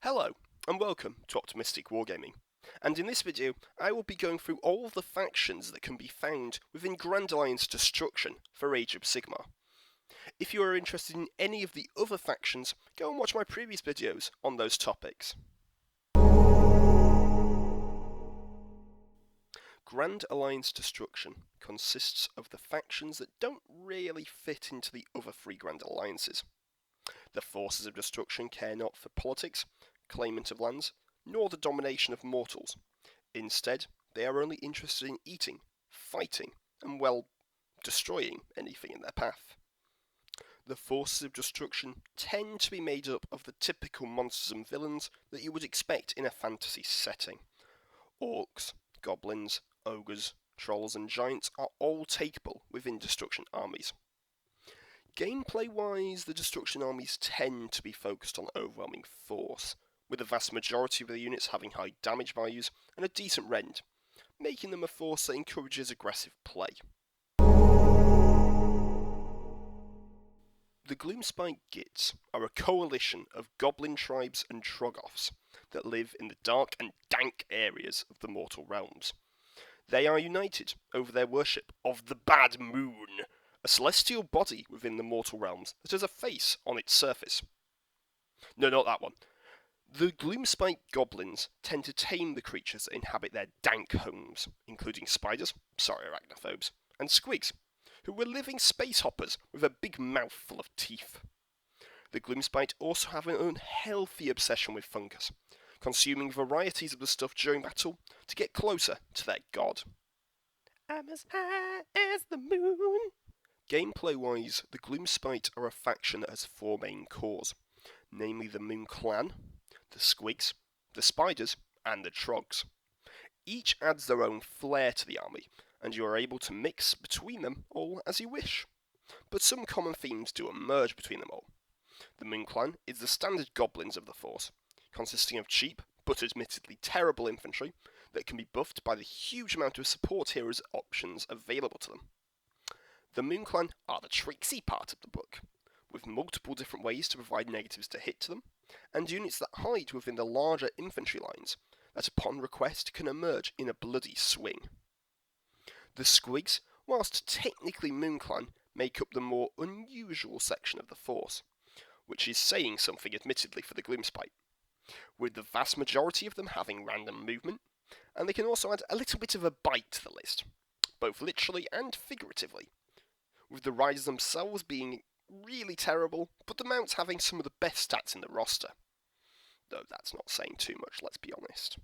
Hello, and welcome to Optimistic Wargaming. And in this video, I will be going through all of the factions that can be found within Grand Alliance Destruction for Age of Sigmar. If you are interested in any of the other factions, go and watch my previous videos on those topics. Grand Alliance Destruction consists of the factions that don't really fit into the other three Grand Alliances. The Forces of Destruction care not for politics, claimant of lands, nor the domination of mortals. Instead, they are only interested in eating, fighting, and, well, destroying anything in their path. The Forces of Destruction tend to be made up of the typical monsters and villains that you would expect in a fantasy setting. Orcs, goblins, ogres, trolls, and giants are all takeable within Destruction armies. Gameplay-wise, the Destruction armies tend to be focused on overwhelming force, with the vast majority of the units having high damage values and a decent rend, making them a force that encourages aggressive play. The Gloomspite Gitz are a coalition of goblin tribes and troggoths that live in the dark and dank areas of the mortal realms. They are united over their worship of the Bad Moon, a celestial body within the mortal realms that has a face on its surface. No, not that one. The Gloomspite goblins tend to tame the creatures that inhabit their dank homes, including spiders, sorry arachnophobes, and squigs, who were living space hoppers with a big mouth full of teeth. The Gloomspite also have an unhealthy obsession with fungus, consuming varieties of the stuff during battle to get closer to their god. I'm as high as the moon. Gameplay-wise, the Gloomspite are a faction that has four main cores, namely the Moon Clan, the Squigs, the Spiders, and the Trogs. Each adds their own flair to the army, and you are able to mix between them all as you wish. But some common themes do emerge between them all. The Moon Clan is the standard goblins of the force, consisting of cheap, but admittedly terrible infantry that can be buffed by the huge amount of support heroes options available to them. The Moon Clan are the tricksy part of the book, with multiple different ways to provide negatives to hit to them, and units that hide within the larger infantry lines that upon request can emerge in a bloody swing. The Squigs, whilst technically Moon Clan, make up the more unusual section of the force, which is saying something admittedly for the Gloomspite, with the vast majority of them having random movement, and they can also add a little bit of a bite to the list, both literally and figuratively, with the riders themselves being really terrible, but the mounts having some of the best stats in the roster. Though that's not saying too much, let's be honest.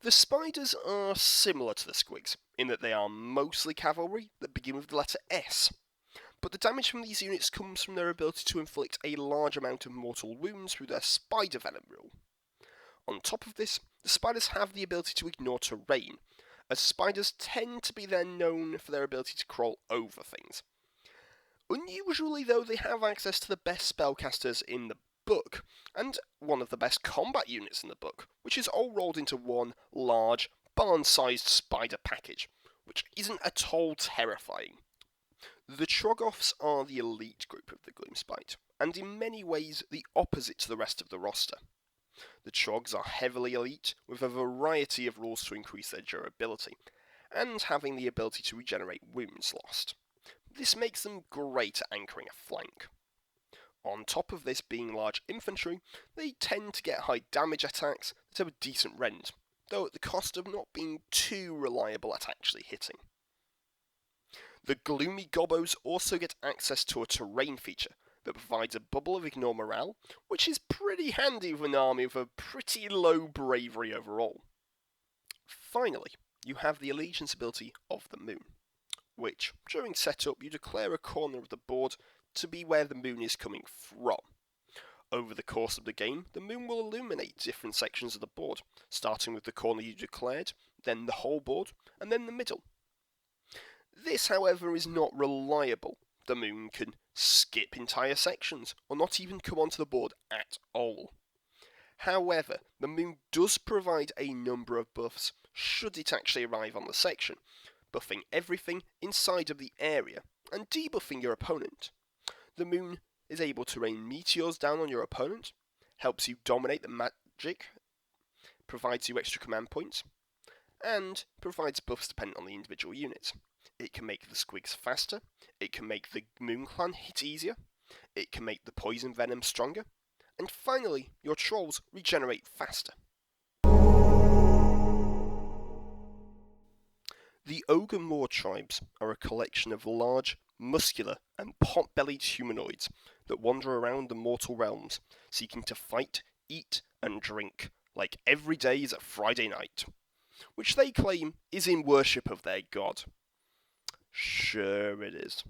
The Spiders are similar to the Squigs, in that they are mostly cavalry that begin with the letter S, but the damage from these units comes from their ability to inflict a large amount of mortal wounds through their Spider Venom rule. On top of this, the Spiders have the ability to ignore terrain, as spiders tend to be then known for their ability to crawl over things. Unusually though, they have access to the best spellcasters in the book, and one of the best combat units in the book, which is all rolled into one large, barn-sized spider package, which isn't at all terrifying. The Troggoths are the elite group of the Gloomspite, and in many ways the opposite to the rest of the roster. The Trogs are heavily elite, with a variety of rules to increase their durability, and having the ability to regenerate wounds lost. This makes them great at anchoring a flank. On top of this being large infantry, they tend to get high damage attacks that have a decent rend, though at the cost of not being too reliable at actually hitting. The Gloomy Gobbos also get access to a terrain feature that provides a bubble of ignore morale, which is pretty handy with an army with a pretty low bravery overall. Finally, you have the allegiance ability of the Moon, which, during setup, you declare a corner of the board to be where the moon is coming from. Over the course of the game, the moon will illuminate different sections of the board, starting with the corner you declared, then the whole board, and then the middle. This, however, is not reliable. The moon can skip entire sections, or not even come onto the board at all. However, the moon does provide a number of buffs should it actually arrive on the section, buffing everything inside of the area, and debuffing your opponent. The moon is able to rain meteors down on your opponent, helps you dominate the magic, provides you extra command points, and provides buffs dependent on the individual units. It can make the squigs faster, it can make the Moon Clan hit easier, it can make the poison venom stronger, and finally, your trolls regenerate faster. The Ogor Mawtribes are a collection of large, muscular, and pot-bellied humanoids that wander around the mortal realms, seeking to fight, eat, and drink, like every day is a Friday night, which they claim is in worship of their god. Sure it is.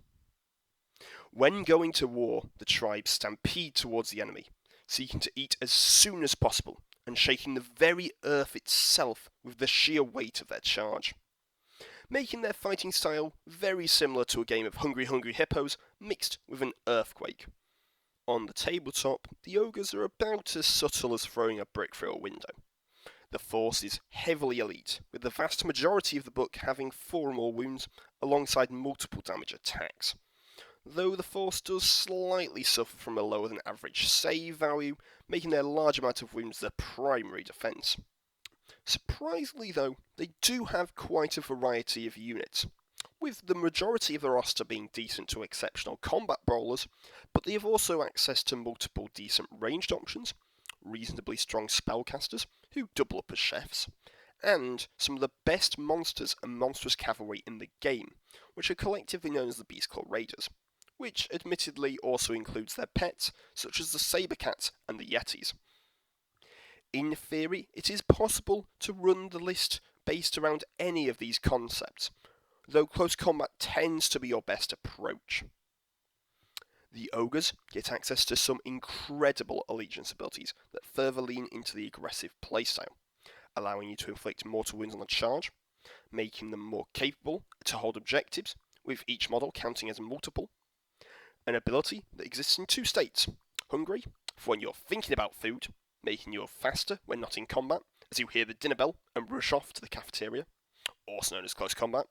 When going to war, the tribes stampede towards the enemy, seeking to eat as soon as possible, and shaking the very earth itself with the sheer weight of their charge, making their fighting style very similar to a game of Hungry Hungry Hippos mixed with an earthquake. On the tabletop, the ogres are about as subtle as throwing a brick through a window. The force is heavily elite, with the vast majority of the book having 4 or more wounds alongside multiple damage attacks, though the force does slightly suffer from a lower than average save value, making their large amount of wounds their primary defence. Surprisingly though, they do have quite a variety of units, with the majority of the roster being decent to exceptional combat brawlers, but they have also access to multiple decent ranged options, reasonably strong spellcasters who double up as chefs, and some of the best monsters and monstrous cavalry in the game, which are collectively known as the Beastclaw Raiders, which admittedly also includes their pets, such as the Sabercats and the Yetis. In theory, it is possible to run the list based around any of these concepts, though close combat tends to be your best approach. The ogres get access to some incredible allegiance abilities that further lean into the aggressive playstyle, allowing you to inflict mortal wounds on the charge, making them more capable to hold objectives, with each model counting as a multiple. An ability that exists in 2 states: hungry, for when you're thinking about food, making you faster when not in combat, as you hear the dinner bell and rush off to the cafeteria, also known as close combat,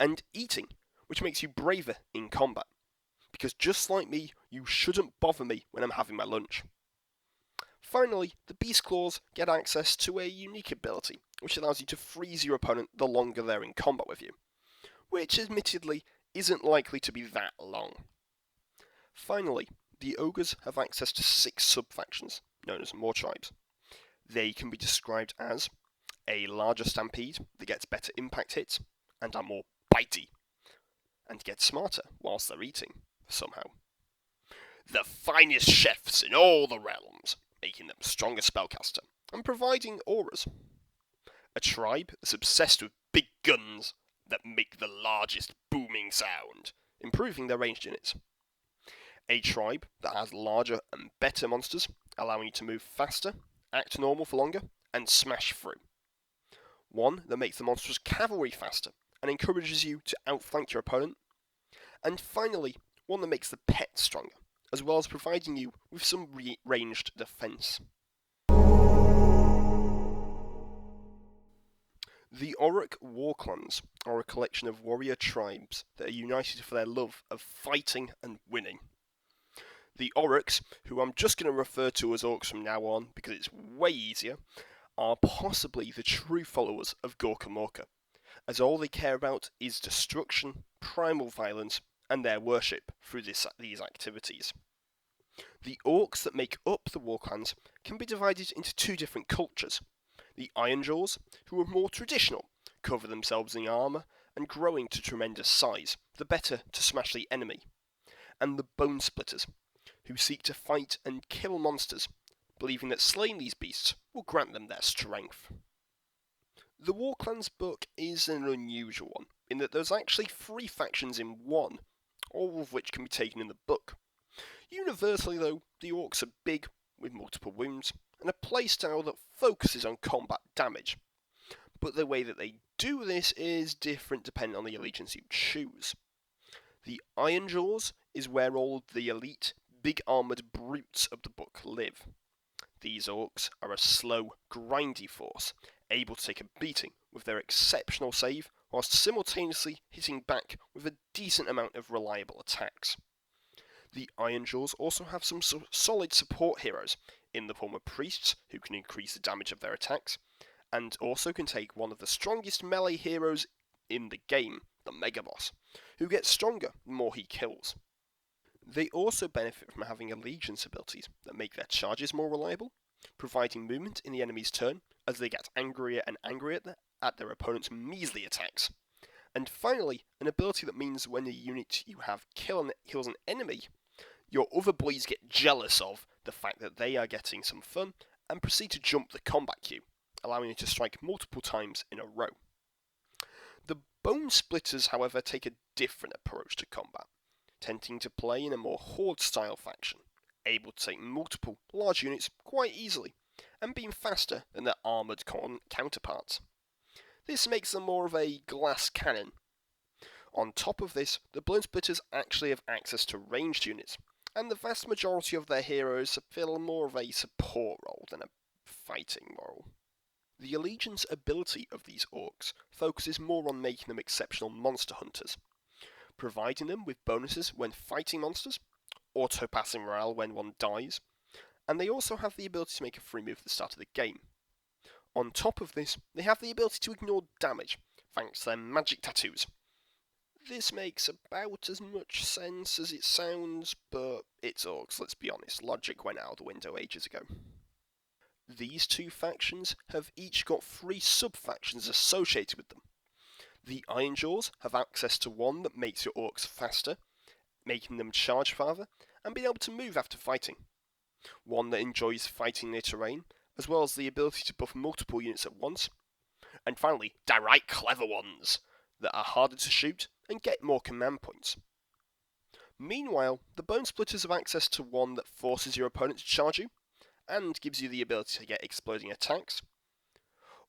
and eating, which makes you braver in combat, because just like me, you shouldn't bother me when I'm having my lunch. Finally, the Beastclaws get access to a unique ability, which allows you to freeze your opponent the longer they're in combat with you, which admittedly isn't likely to be that long. Finally, the ogres have access to 6 sub-factions, known as Mawtribes. They can be described as a larger stampede that gets better impact hits, and are more bitey, and get smarter whilst they're eating, somehow. The finest chefs in all the realms, making them stronger spellcaster, and providing auras. A tribe that's obsessed with big guns that make the largest booming sound, improving their ranged units. A tribe that has larger and better monsters, allowing you to move faster, act normal for longer, and smash through. One that makes the monstrous cavalry faster, and encourages you to outflank your opponent. And finally, one that makes the pets stronger, as well as providing you with some ranged defense. The Orruk Warclans are a collection of warrior tribes that are united for their love of fighting and winning. The Orruks, who I'm just going to refer to as orcs from now on because it's way easier, are possibly the true followers of Gorkamorka, as all they care about is destruction, primal violence, and their worship through these activities. The orcs that make up the Warclans can be divided into 2 different cultures: the Ironjaws, who are more traditional, cover themselves in armour, and growing to tremendous size, the better to smash the enemy, and the Bone Splitters, who seek to fight and kill monsters, believing that slaying these beasts will grant them their strength. The Warclans book is an unusual one, in that there's actually 3 factions in one, all of which can be taken in the book. Universally though, the orcs are big, with multiple wounds, and a playstyle that focuses on combat damage. But the way that they do this is different depending on the allegiance you choose. The Ironjaws is where all the elite, big armoured brutes of the book live. These orcs are a slow, grindy force, able to take a beating with their exceptional save, whilst simultaneously hitting back with a decent amount of reliable attacks. The Ironjawz also have some solid support heroes in the form of priests who can increase the damage of their attacks, and also can take one of the strongest melee heroes in the game, the Mega Boss, who gets stronger the more he kills. They also benefit from having allegiance abilities that make their charges more reliable, providing movement in the enemy's turn as they get angrier and angrier at their opponent's measly attacks. And finally, an ability that means when a unit you have kills an enemy, your other boys get jealous of the fact that they are getting some fun and proceed to jump the combat queue, allowing you to strike multiple times in a row. The Bone Splitters, however, take a different approach to combat, tending to play in a more horde-style faction, able to take multiple large units quite easily, and being faster than their armoured counterparts. This makes them more of a glass cannon. On top of this, the Bone Splitters actually have access to ranged units, and the vast majority of their heroes fill more of a support role than a fighting role. The allegiance ability of these orcs focuses more on making them exceptional monster hunters, providing them with bonuses when fighting monsters, auto-passing morale when one dies, and they also have the ability to make a free move at the start of the game. On top of this, they have the ability to ignore damage, thanks to their magic tattoos. This makes about as much sense as it sounds, but it's orcs, let's be honest, logic went out the window ages ago. These two factions have each got 3 sub-factions associated with them. The Ironjawz have access to one that makes your orcs faster, making them charge farther, and being able to move after fighting. One that enjoys fighting near terrain, as well as the ability to buff multiple units at once. And finally, downright clever ones, that are harder to shoot and get more command points. Meanwhile, the Bone Splitters have access to one that forces your opponent to charge you, and gives you the ability to get exploding attacks.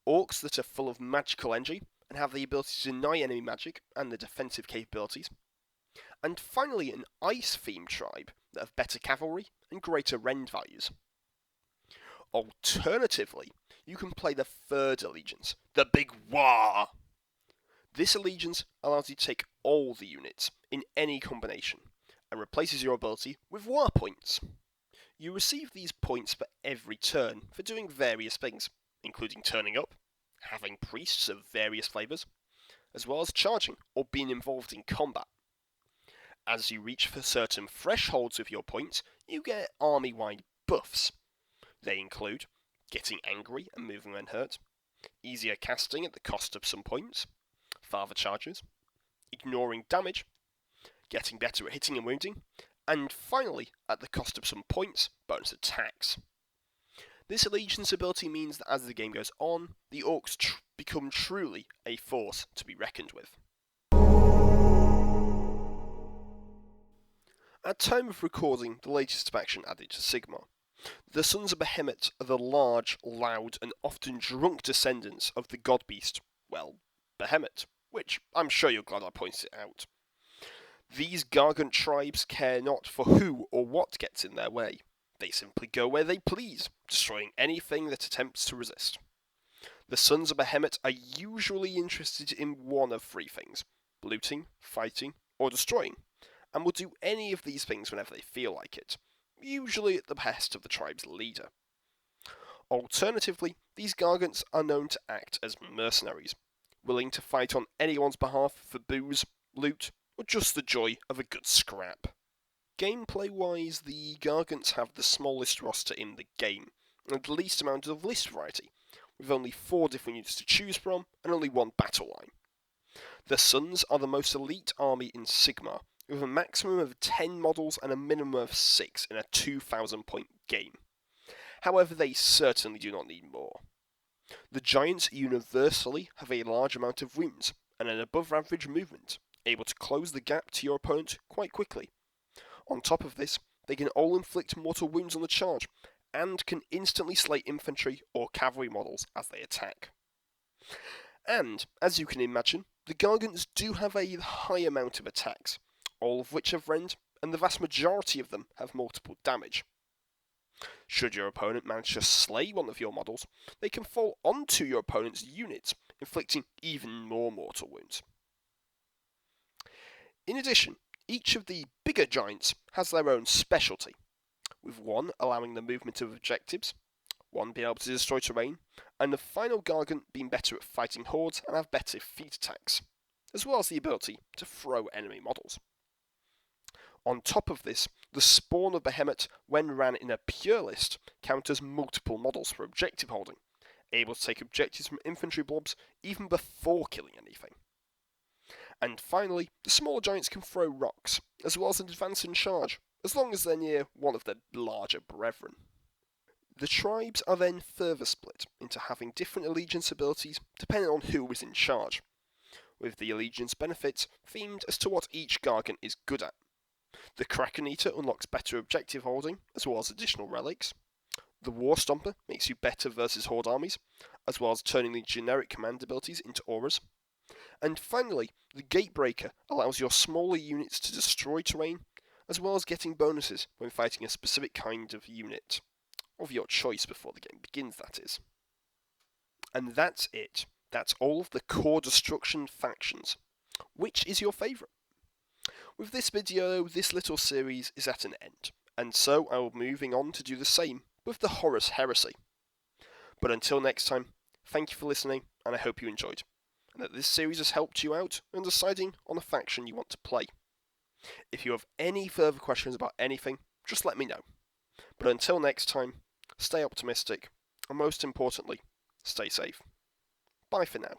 Orcs that are full of magical energy, and have the ability to deny enemy magic and the defensive capabilities. And finally, an ice-themed tribe that have better cavalry and greater rend values. Alternatively, you can play the third allegiance, the Big War. This allegiance allows you to take all the units in any combination, and replaces your ability with war points. You receive these points for every turn for doing various things, including turning up, having priests of various flavours, as well as charging or being involved in combat. As you reach for certain thresholds with your points, you get army-wide buffs. They include getting angry and moving when hurt, easier casting at the cost of some points, farther charges, ignoring damage, getting better at hitting and wounding, and finally, at the cost of some points, bonus attacks. This allegiance ability means that as the game goes on, the orcs become truly a force to be reckoned with. At time of recording the latest faction added to Sigmar, the Sons of Behemat are the large, loud, and often drunk descendants of the god beast, well, Behemat, which I'm sure you're glad I pointed it out. These Gargant tribes care not for who or what gets in their way. They simply go where they please, destroying anything that attempts to resist. The Sons of Behemat are usually interested in one of 3 things: looting, fighting, or destroying, and will do any of these things whenever they feel like it, usually at the behest of the tribe's leader. Alternatively, these Gargants are known to act as mercenaries, willing to fight on anyone's behalf for booze, loot, or just the joy of a good scrap. Gameplay-wise, the Gargants have the smallest roster in the game, and the least amount of list variety, with only 4 different units to choose from, and only 1 battle line. The Sons are the most elite army in Sigmar, with a maximum of 10 models and a minimum of 6 in a 2,000 point game. However, they certainly do not need more. The Giants universally have a large amount of wounds, and an above average movement, able to close the gap to your opponent quite quickly. On top of this, they can all inflict mortal wounds on the charge, and can instantly slay infantry or cavalry models as they attack. And, as you can imagine, the Gargants do have a high amount of attacks, all of which have rend, and the vast majority of them have multiple damage. Should your opponent manage to slay one of your models, they can fall onto your opponent's units, inflicting even more mortal wounds. In addition, Each of the bigger giants has their own specialty, with one allowing the movement of objectives, one being able to destroy terrain, and the final Gargant being better at fighting hordes and have better feet attacks, as well as the ability to throw enemy models. On top of this, the spawn of Behemat, when ran in a pure list, counters multiple models for objective holding, able to take objectives from infantry blobs even before killing anything. And finally, the smaller giants can throw rocks, as well as advance and charge, as long as they're near one of their larger brethren. The tribes are then further split into having different allegiance abilities depending on who is in charge, with the allegiance benefits themed as to what each Gargant is good at. The Kraken Eater unlocks better objective holding, as well as additional relics. The War Stomper makes you better versus horde armies, as well as turning the generic command abilities into auras. And finally, the Gatebreaker allows your smaller units to destroy terrain, as well as getting bonuses when fighting a specific kind of unit. Of your choice before the game begins, that is. And that's it. That's all of the core destruction factions. Which is your favourite? With this video, this little series is at an end, and so I will be moving on to do the same with the Horus Heresy. But until next time, thank you for listening, and I hope you enjoyed, and that this series has helped you out in deciding on a faction you want to play. If you have any further questions about anything, just let me know. But until next time, stay optimistic, and most importantly, stay safe. Bye for now.